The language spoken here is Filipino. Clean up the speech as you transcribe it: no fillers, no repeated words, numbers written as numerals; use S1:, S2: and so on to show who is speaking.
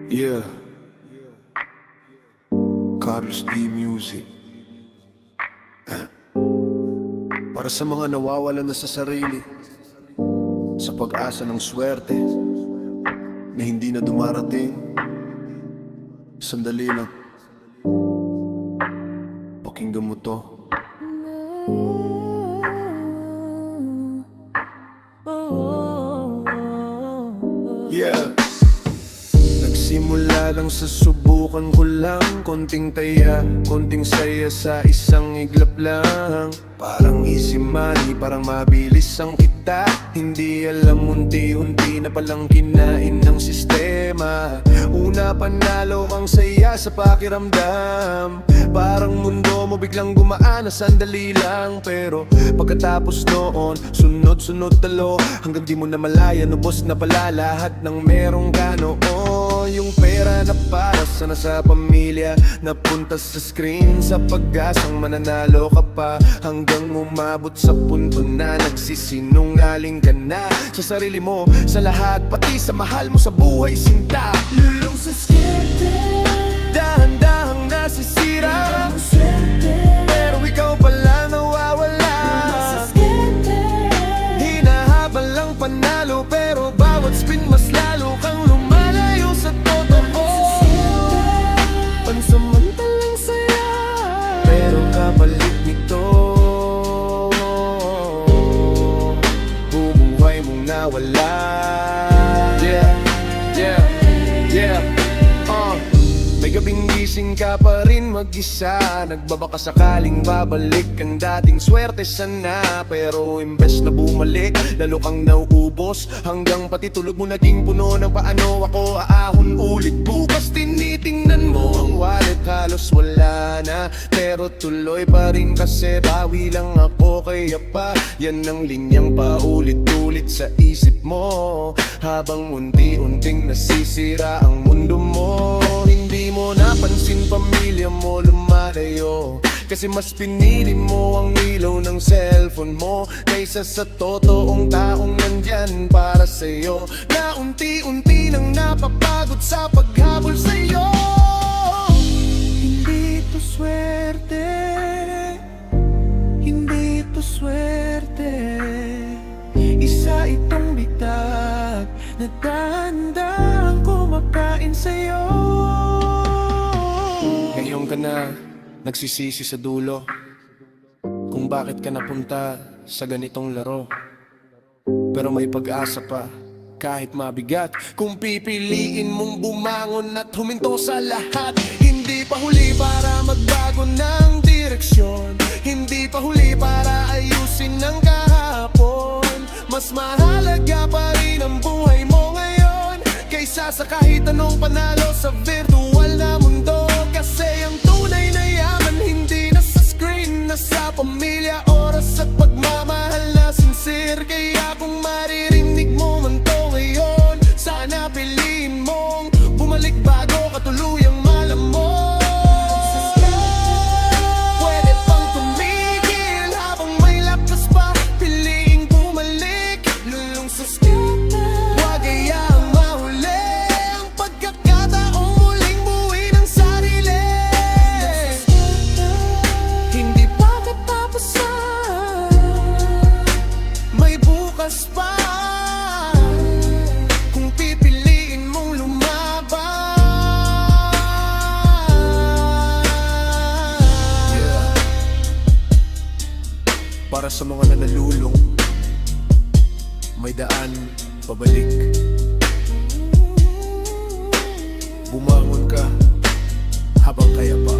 S1: Yeah, Carlos D. Music. Para sa mga nawawalan na sa sarili, sa pag-asa ng swerte na hindi na dumarating. Sandali lang, pakinggan mo to. Yeah. Nagsimula lang sa subukan ko lang, konting taya, konting saya sa isang iglap lang. Parang easy money, parang mabilis ang kita. Hindi alam, unti-unti na palang kinain ng sistema. Una panalo kang saya sa pakiramdam. Parang mundo mo biglang gumaan na sandali lang. Pero pagkatapos noon, sunod-sunod talo, hanggang di mo na malaya, nubos na pala lahat ng merong ka noon. Yung pera na para sana sa pamilya, napunta sa screen sa pag-asang mananalo ka pa. Hanggang umabot sa punto na nagsisinungaling ka na sa sarili mo, sa lahat, pati sa mahal mo sa buhay, sinta.
S2: Lulong sa skerte,
S1: Dahan-dahang nasisira, pero ikaw pala nawawala.
S2: sa skerte,
S1: Hinahabol lang panalo, pero bawat spin mas lalo kang lumalayo sa totoo.
S2: pansamantalang saya,
S1: Pero kapalit nito, bumuhay mong nawala. Yeah, yeah, yeah. May gabing gising ka pa rin mag-isa, nagbabaka sakaling babalik ang dating swerte sana. Pero imbes na bumalik, lalo kang nauubos, hanggang pati tulog mo naging puno ng paano ako aahon ulit. Bukas tinitingnan mo ang wallet, halos wala na, pero tuloy pa rin kasi bawi lang ako. Kaya pa yan ang linyang paulit-ulit sa isip mo, habang unti-unting nasisira ang mundo mo. Hindi mo napansin pamilya mo lumalayo, kasi mas pinili mo ang ilaw ng cellphone mo kaysa sa totoong taong nandyan para sa'yo, na unti-unti nang napapagod sa paghabol sa'yo.
S2: hindi ito swerte, hindi ito swerte. Isa itong bitag na dahan-dahang kumakain sa'yo.
S1: Ngayon ka na nagsisisi sa dulo kung bakit ka napunta sa ganitong laro. Pero may pag-asa pa kahit mabigat, kung pipiliin mong bumangon at huminto sa lahat. Hindi pa huli para magbago ng direksyon, hindi pa huli para ayusin ang kahapon. Mas mahalaga pa rin ang buhay mo ngayon kaysa sa kahit anong panalo sa virtual na mundo. Kasi ang tunay na yaman hindi na sa screen, nasa pamilya, oras at pagmamahal na sincere. Kaya kung maririnig mo man to ngayon, sana piliin mong bumalik bago ka tuluyang malamon. Pwede pang tumigil habang may lakas pa, piliing bumalik. Lulong sa skete, huwag hayaang mahuli ang pagkakataong muling buuin ang sarili. Hindi pa katapusan, may bukas pa, kung pipiliin mong lumaban. Yeah. Para sa mga nanalulong, may daan pabalik. Bumangon ka habang kaya pa.